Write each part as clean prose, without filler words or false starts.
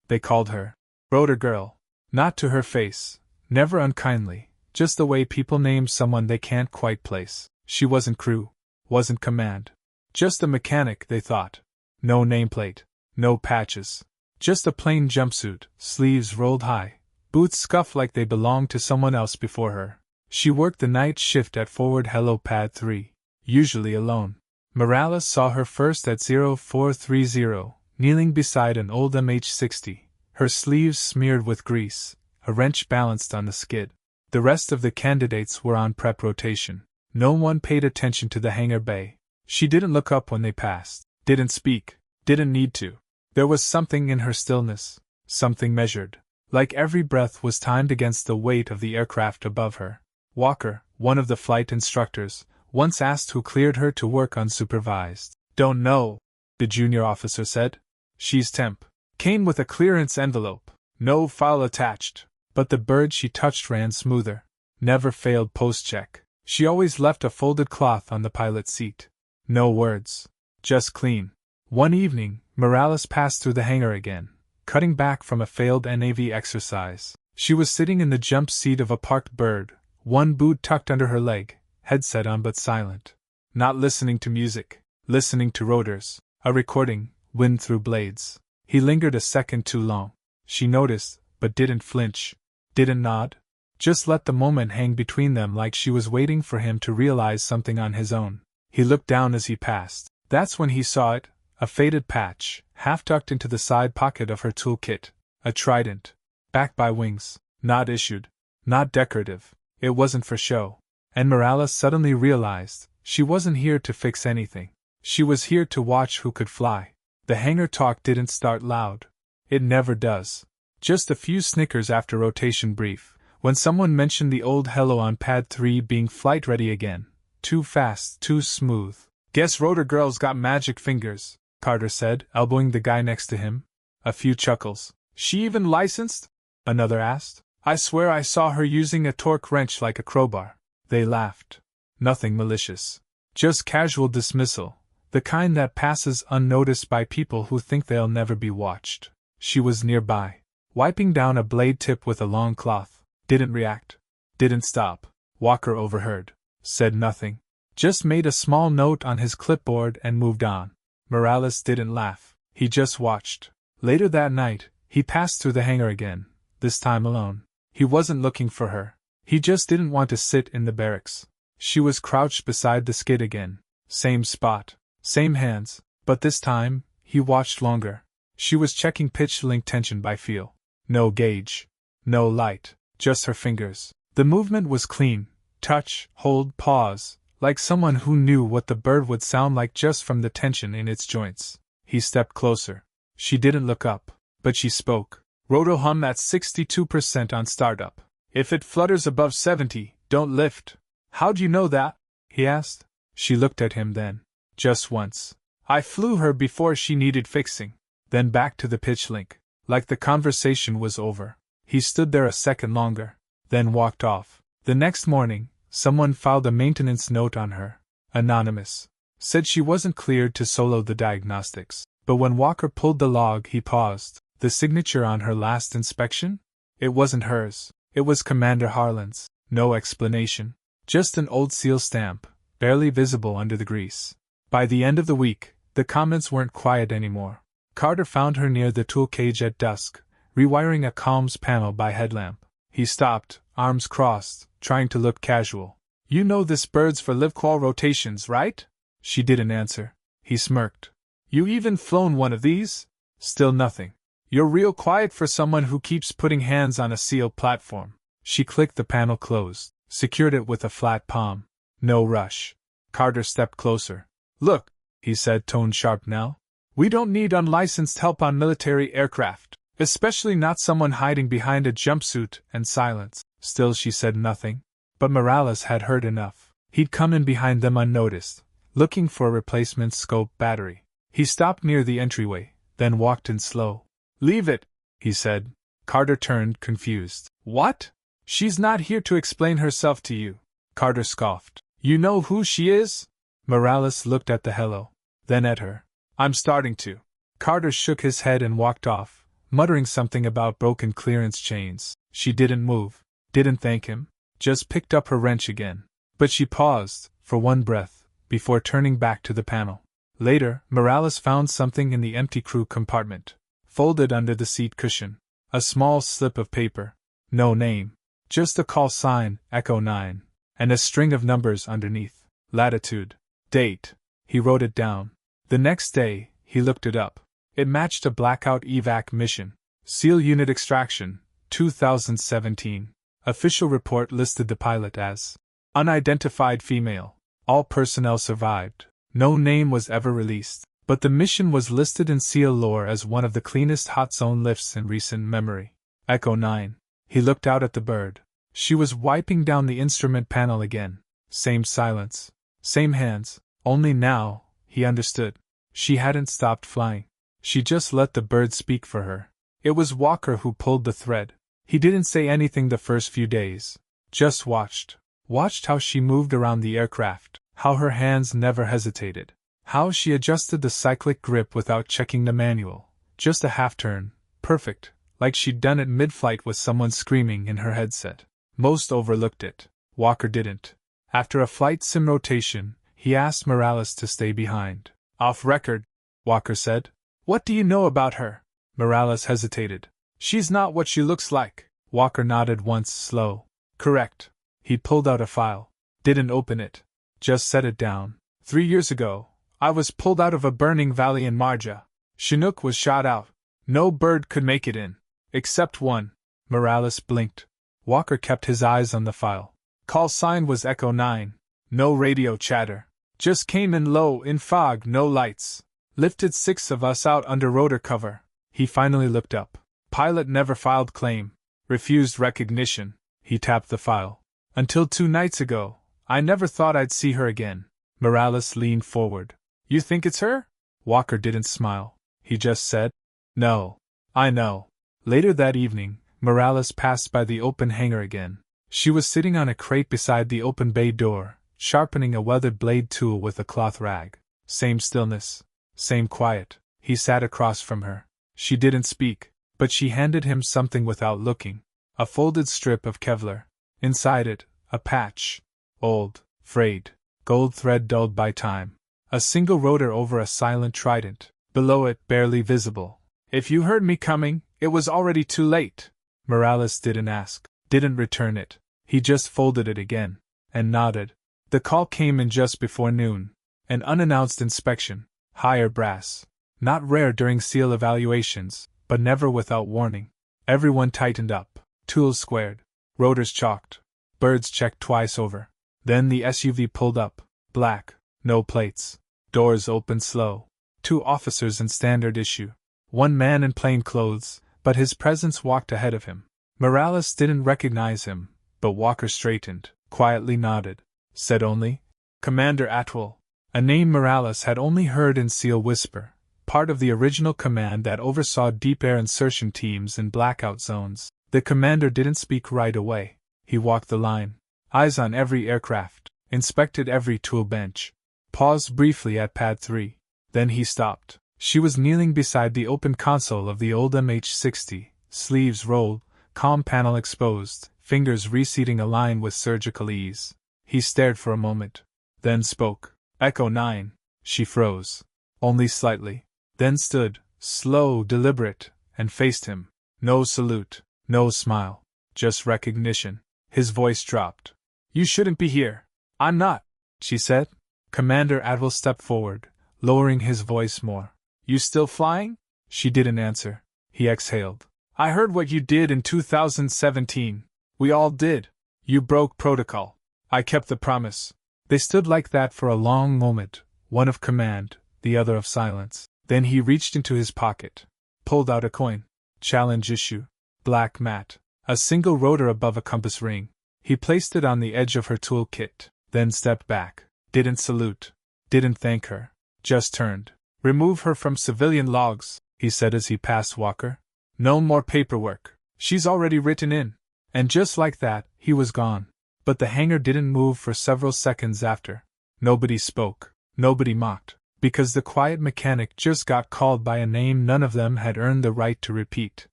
They called her Rotor Girl. Not to her face, never unkindly, just the way people name someone they can't quite place. She wasn't crew, wasn't command. Just a mechanic, they thought. No nameplate, no patches. Just a plain jumpsuit, sleeves rolled high, boots scuffed like they belonged to someone else before her. She worked the night shift at forward hello pad 3, usually alone. Morales saw her first at 0430, kneeling beside an old MH-60, her sleeves smeared with grease, a wrench balanced on the skid. The rest of the candidates were on prep rotation. No one paid attention to the hangar bay. She didn't look up when they passed, didn't speak, didn't need to. There was something in her stillness, something measured, like every breath was timed against the weight of the aircraft above her. Walker, one of the flight instructors, once asked who cleared her to work unsupervised. "Don't know," the junior officer said. "She's temp." Came with a clearance envelope. No file attached. But the bird she touched ran smoother. Never failed post-check. She always left a folded cloth on the pilot seat. No words. Just clean. One evening, Morales passed through the hangar again, cutting back from a failed NAV exercise. She was sitting in the jump seat of a parked bird, one boot tucked under her leg, headset on but silent. Not listening to music, listening to rotors, a recording, wind through blades. He lingered a second too long. She noticed, but didn't flinch, didn't nod. Just let the moment hang between them like she was waiting for him to realize something on his own. He looked down as he passed. That's when he saw it, a faded patch, half tucked into the side pocket of her toolkit, a trident, backed by wings, not issued, not decorative. It wasn't for show. And Morales suddenly realized, she wasn't here to fix anything. She was here to watch who could fly. The hangar talk didn't start loud. It never does. Just a few snickers after rotation brief, when someone mentioned the old hello on pad 3 being flight ready again. Too fast, too smooth. "Guess Rotor Girl's got magic fingers," Carter said, elbowing the guy next to him. A few chuckles. "She even licensed?" another asked. "I swear I saw her using a torque wrench like a crowbar." They laughed. Nothing malicious. Just casual dismissal, the kind that passes unnoticed by people who think they'll never be watched. She was nearby, wiping down a blade tip with a long cloth. Didn't react. Didn't stop. Walker overheard. Said nothing. Just made a small note on his clipboard and moved on. Morales didn't laugh. He just watched. Later that night, he passed through the hangar again, this time alone. He wasn't looking for her. He just didn't want to sit in the barracks. She was crouched beside the skid again. Same spot. Same hands. But this time, he watched longer. She was checking pitch link tension by feel. No gauge. No light. Just her fingers. The movement was clean. Touch, hold, pause, like someone who knew what the bird would sound like just from the tension in its joints. He stepped closer. She didn't look up, but she spoke. "Roto hum at 62% on startup. If it flutters above 70, don't lift." "How'd you know that?" he asked. She looked at him then. "Just once. I flew her before she needed fixing." Then back to the pitch link, like the conversation was over. He stood there a second longer, then walked off. The next morning, someone filed a maintenance note on her. Anonymous. Said she wasn't cleared to solo the diagnostics. But when Walker pulled the log, he paused. The signature on her last inspection? It wasn't hers. It was Commander Harlan's. No explanation. Just an old seal stamp, barely visible under the grease. By the end of the week, the comments weren't quiet anymore. Carter found her near the tool cage at dusk, rewiring a comms panel by headlamp. He stopped, arms crossed, trying to look casual. "You know this bird's for live qual rotations, right?" She didn't answer. He smirked. "You even flown one of these?" Still nothing. "You're real quiet for someone who keeps putting hands on a seal platform." She clicked the panel closed, secured it with a flat palm. No rush. Carter stepped closer. "Look," he said, tone sharp now. "We don't need unlicensed help on military aircraft, especially not someone hiding behind a jumpsuit," and silence. Still she said nothing. But Morales had heard enough. He'd come in behind them unnoticed, looking for a replacement scope battery. He stopped near the entryway, then walked in slow. "Leave it," he said. Carter turned, confused. "What?" "She's not here to explain herself to you." Carter scoffed. "You know who she is?" Morales looked at the hello, then at her. "I'm starting to." Carter shook his head and walked off, muttering something about broken clearance chains. She didn't move, didn't thank him, just picked up her wrench again. But she paused, for one breath, before turning back to the panel. Later, Morales found something in the empty crew compartment, folded under the seat cushion. A small slip of paper. No name. Just a call sign, Echo 9, and a string of numbers underneath. Latitude. Date. He wrote it down. The next day, he looked it up. It matched a blackout evac mission. SEAL Unit Extraction, 2017. Official report listed the pilot as unidentified female. All personnel survived. No name was ever released, but the mission was listed in SEAL lore as one of the cleanest hot zone lifts in recent memory. Echo 9. He looked out at the bird. She was wiping down the instrument panel again. Same silence. Same hands. Only now, he understood. She hadn't stopped flying. She just let the bird speak for her. It was Walker who pulled the thread. He didn't say anything the first few days. Just watched. Watched how she moved around the aircraft, how her hands never hesitated, how she adjusted the cyclic grip without checking the manual. Just a half-turn. Perfect. Like she'd done it mid-flight with someone screaming in her headset. Most overlooked it. Walker didn't. After a flight sim rotation, he asked Morales to stay behind. Off record, Walker said. What do you know about her? Morales hesitated. She's not what she looks like. Walker nodded once, slow. Correct. He pulled out a file. Didn't open it. Just set it down. 3 years ago, I was pulled out of a burning valley in Marja. Chinook was shot out. No bird could make it in. Except one. Morales blinked. Walker kept his eyes on the file. Call sign was Echo 9. No radio chatter. Just came in low, in fog, no lights. Lifted 6 of us out under rotor cover. He finally looked up. Pilot never filed claim. Refused recognition. He tapped the file. Until 2 nights ago, I never thought I'd see her again. Morales leaned forward. You think it's her? Walker didn't smile. He just said, No. I know. Later that evening, Morales passed by the open hangar again. She was sitting on a crate beside the open bay door, sharpening a weathered blade tool with a cloth rag. Same stillness. Same quiet. He sat across from her. She didn't speak, but she handed him something without looking. A folded strip of Kevlar. Inside it, a patch. Old, frayed, gold thread dulled by time. A single rotor over a silent trident. Below it, barely visible. If you heard me coming, it was already too late. Morales didn't ask, didn't return it. He just folded it again, and nodded. The call came in just before noon. An unannounced inspection. Higher brass. Not rare during SEAL evaluations, but never without warning. Everyone tightened up. Tools squared. Rotors chalked. Birds checked twice over. Then the SUV pulled up. Black. No plates. Doors opened slow. 2 officers in standard issue. 1 man in plain clothes, but his presence walked ahead of him. Morales didn't recognize him, but Walker straightened, quietly nodded, said only, Commander Atwell. A name Morales had only heard in SEAL whisper, part of the original command that oversaw deep air insertion teams in blackout zones. The commander didn't speak right away. He walked the line, eyes on every aircraft, inspected every tool bench, paused briefly at pad 3. Then he stopped. She was kneeling beside the open console of the old MH-60, sleeves rolled, comm panel exposed, fingers reseating a line with surgical ease. He stared for a moment, then spoke. Echo 9. She froze. Only slightly. Then stood, slow, deliberate, and faced him. No salute, no smile, just recognition. His voice dropped. You shouldn't be here. I'm not, she said. Commander Atwell stepped forward, lowering his voice more. You still flying? She didn't answer. He exhaled. I heard what you did in 2017. We all did. You broke protocol. I kept the promise. They stood like that for a long moment, one of command, the other of silence. Then he reached into his pocket, pulled out a coin. Challenge issue. Black matte. A single rotor above a compass ring. He placed it on the edge of her tool kit, then stepped back. Didn't salute. Didn't thank her. Just turned. Remove her from civilian logs, he said as he passed Walker. No more paperwork. She's already written in. And just like that, he was gone. But the hangar didn't move for several seconds after. Nobody spoke. Nobody mocked. Because the quiet mechanic just got called by a name none of them had earned the right to repeat.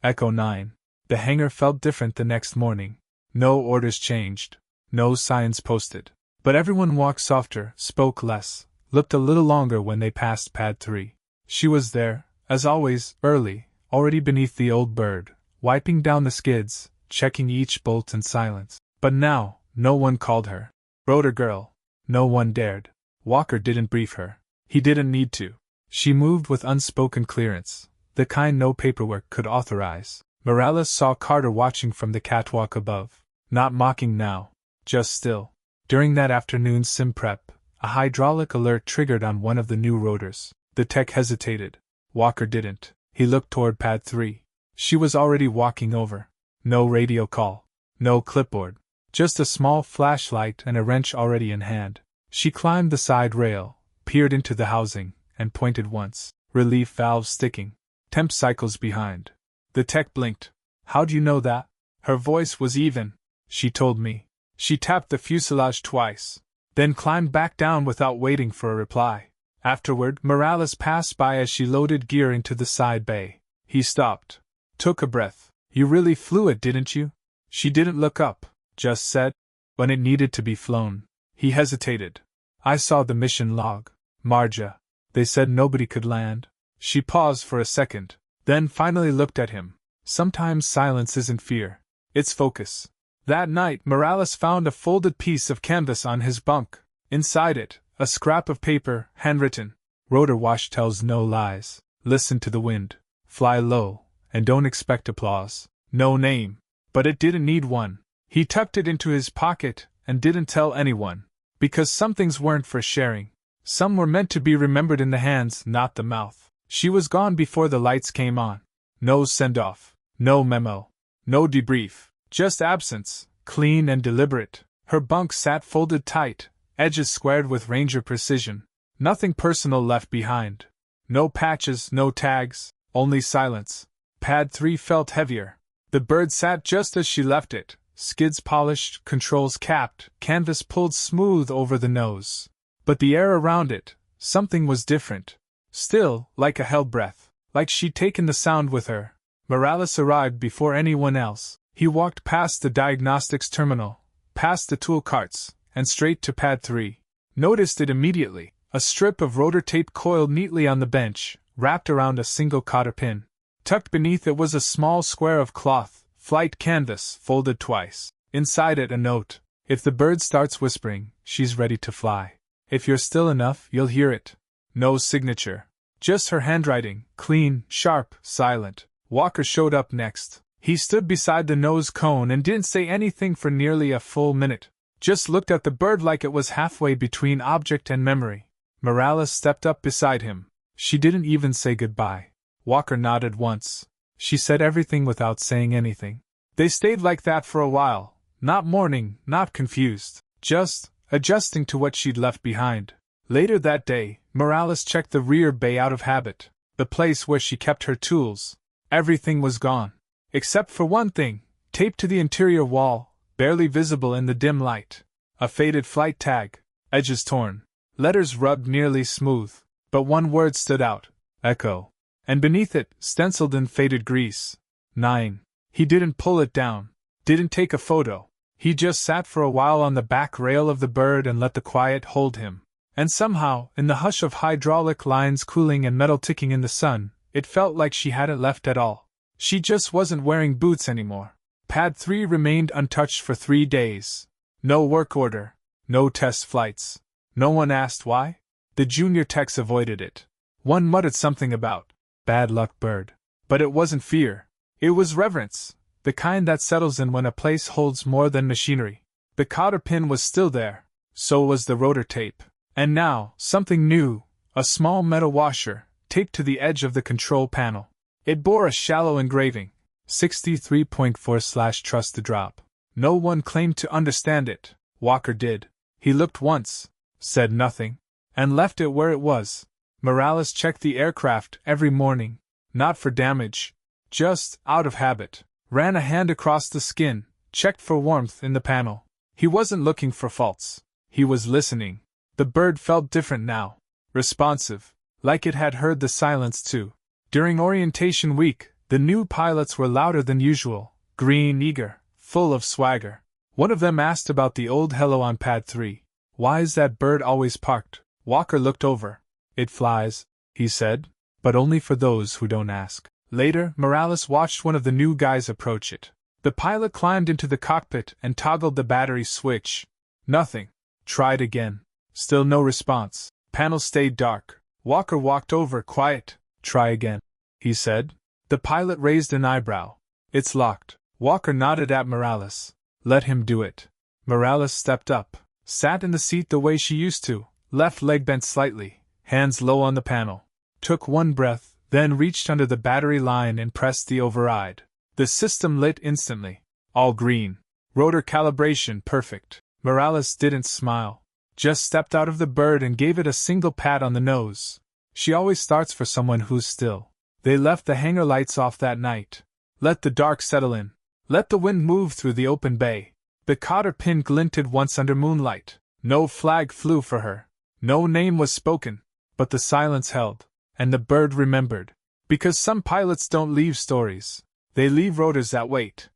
Echo 9. The hangar felt different the next morning. No orders changed. No signs posted. But everyone walked softer, spoke less, looked a little longer when they passed Pad 3. She was there, as always, early, already beneath the old bird, wiping down the skids, checking each bolt in silence. But now, no one called her Rotor Girl. No one dared. Walker didn't brief her. He didn't need to. She moved with unspoken clearance, the kind no paperwork could authorize. Morales saw Carter watching from the catwalk above. Not mocking now, just still. During that afternoon's sim prep, a hydraulic alert triggered on one of the new rotors. The tech hesitated. Walker didn't. He looked toward Pad 3. She was already walking over. No radio call. No clipboard. Just a small flashlight and a wrench already in hand. She climbed the side rail, peered into the housing, and pointed once. Relief valve sticking. Temp cycles behind. The tech blinked. How'd you know that? Her voice was even. She told me. She tapped the fuselage twice, then climbed back down without waiting for a reply. Afterward, Morales passed by as she loaded gear into the side bay. He stopped. Took a breath. You really flew it, didn't you? She didn't look up, just said, when it needed to be flown. He hesitated. I saw the mission log. Marja. They said nobody could land. She paused for a second, then finally looked at him. Sometimes silence isn't fear. It's focus. That night, Morales found a folded piece of canvas on his bunk. Inside it, a scrap of paper, handwritten. Rotor wash tells no lies. Listen to the wind. Fly low, and don't expect applause. No name. But it didn't need one. He tucked it into his pocket and didn't tell anyone. Because some things weren't for sharing. Some were meant to be remembered in the hands, not the mouth. She was gone before the lights came on. No send-off. No memo. No debrief. Just absence, clean and deliberate. Her bunk sat folded tight, edges squared with Ranger precision. Nothing personal left behind. No patches, no tags, only silence. Pad 3 felt heavier. The bird sat just as she left it, skids polished, controls capped, canvas pulled smooth over the nose. But the air around it, something was different. Still, like a held breath, like she'd taken the sound with her. Morales arrived before anyone else. He walked past the diagnostics terminal, past the tool carts, and straight to Pad 3. Noticed it immediately, a strip of rotor tape coiled neatly on the bench, wrapped around a single cotter pin. Tucked beneath it was a small square of cloth, flight canvas, folded twice. Inside it a note. If the bird starts whispering, she's ready to fly. If you're still enough, you'll hear it. No signature. Just her handwriting, clean, sharp, silent. Walker showed up next. He stood beside the nose cone and didn't say anything for nearly a full minute. Just looked at the bird like it was halfway between object and memory. Morales stepped up beside him. She didn't even say goodbye. Walker nodded once. She said everything without saying anything. They stayed like that for a while, not mourning, not confused, just adjusting to what she'd left behind. Later that day, Morales checked the rear bay out of habit, the place where she kept her tools. Everything was gone. Except for one thing, taped to the interior wall, barely visible in the dim light. A faded flight tag, edges torn, letters rubbed nearly smooth, but one word stood out, Echo. And beneath it, stenciled in faded grease, 9. He didn't pull it down, didn't take a photo. He just sat for a while on the back rail of the bird and let the quiet hold him. And somehow, in the hush of hydraulic lines cooling and metal ticking in the sun, it felt like she hadn't left at all. She just wasn't wearing boots anymore. Pad 3 remained untouched for 3 days. No work order. No test flights. No one asked why. The junior techs avoided it. One muttered something about bad luck bird. But it wasn't fear. It was reverence. The kind that settles in when a place holds more than machinery. The cotter pin was still there. So was the rotor tape. And now, something new. A small metal washer, taped to the edge of the control panel. It bore a shallow engraving, 63.4/trust to drop. No one claimed to understand it. Walker did. He looked once, said nothing, and left it where it was. Morales checked the aircraft every morning, not for damage, just out of habit. Ran a hand across the skin, checked for warmth in the panel. He wasn't looking for faults. He was listening. The bird felt different now. responsive, like it had heard the silence too. During orientation week, the new pilots were louder than usual, green, eager, full of swagger. One of them asked about the old hello on pad 3. Why is that bird always parked? Walker looked over. It flies, he said, but only for those who don't ask. Later, Morales watched one of the new guys approach it. The pilot climbed into the cockpit and toggled the battery switch. Nothing. Tried again. Still no response. Panel stayed dark. Walker walked over. Quiet. Try again, he said. The pilot raised an eyebrow. It's locked. Walker nodded at Morales. Let him do it. Morales stepped up, sat in the seat the way she used to, left leg bent slightly, hands low on the panel. Took one breath, then reached under the battery line and pressed the override. The system lit instantly. All green. Rotor calibration perfect. Morales didn't smile. Just stepped out of the bird and gave it a single pat on the nose. She always starts for someone who's still. They left the hangar lights off that night. Let the dark settle in. Let the wind move through the open bay. The cotter pin glinted once under moonlight. No flag flew for her. No name was spoken. But the silence held. And the bird remembered. Because some pilots don't leave stories. They leave rotors that wait.